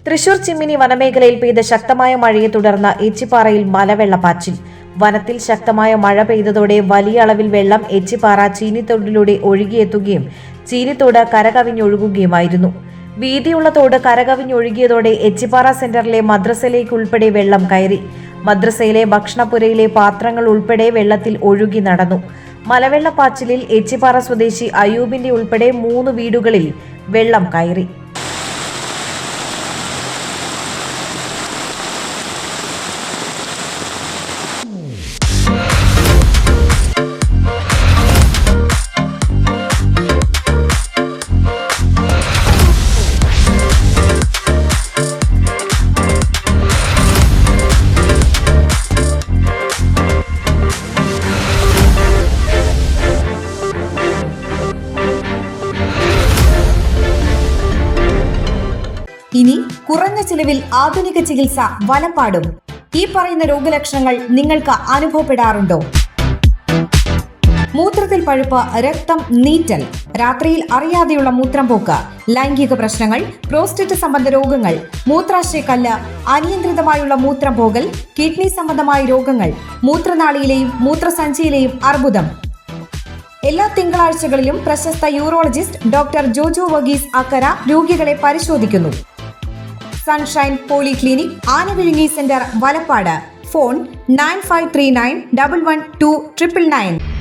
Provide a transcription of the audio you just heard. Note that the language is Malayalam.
തൃശൂർ ചിമ്മിനി വനമേഖലയിൽ പെയ്ത ശക്തമായ മഴയെ തുടർന്ന് ഏച്ചിപ്പാറയിൽ മലവെള്ളപ്പാച്ചിൽ. വനത്തിൽ ശക്തമായ മഴ പെയ്തതോടെ വലിയ അളവിൽ വെള്ളം ഏച്ചിപ്പാറ ചീനിത്തോടിലൂടെ ഒഴുകിയെത്തുകയും ചീനിത്തോട് കരകവിഞ്ഞൊഴുകുകയുമായിരുന്നു. വീതിയുള്ള തോട് കരകവിഞ്ഞൊഴുകിയതോടെ ഏച്ചിപ്പാറ സെന്ററിലെ മദ്രസയിലേക്കുൾപ്പെടെ വെള്ളം കയറി. മദ്രസയിലെ ഭക്ഷണപ്പുരയിലെ പാത്രങ്ങൾ ഉൾപ്പെടെ വെള്ളത്തിൽ ഒഴുകി നടന്നു. മലവെള്ളപ്പാച്ചിലിൽ ഏച്ചിപ്പാറ സ്വദേശി അയൂബിന്റെ ഉൾപ്പെടെ 3 വീടുകളിൽ വെള്ളം കയറി. ഇനി കുറഞ്ഞ ചിലവിൽ ആധുനിക ചികിത്സ വലപ്പാടും. ഈ പറയുന്ന രോഗലക്ഷണങ്ങൾ നിങ്ങൾക്ക് അനുഭവപ്പെടാറുണ്ടോ? മൂത്രത്തിൽ പഴുപ്പ്, രക്തം, നീറ്റൽ, രാത്രിയിൽ അറിയാതെയുള്ള മൂത്രം പോക്ക്, ലൈംഗിക പ്രശ്നങ്ങൾ, പ്രോസ്റ്റേറ്റ് സംബന്ധ രോഗങ്ങൾ, മൂത്രാശയക്കല്ല്, അനിയന്ത്രിതമായുള്ള മൂത്രം പോകൽ, കിഡ്നി സംബന്ധമായ രോഗങ്ങൾ, മൂത്രനാളിയിലെയും മൂത്രസഞ്ചിയിലെയും അർബുദം. എല്ലാ തിങ്കളാഴ്ചകളിലും പ്രശസ്ത യൂറോളജിസ്റ്റ് ഡോക്ടർ ജോജോ വർഗീസ് അക്കര രോഗികളെ പരിശോധിക്കുന്നു. Sunshine polyclinic, Anavizhungi centre, Valappad. Phone 9539 112 999.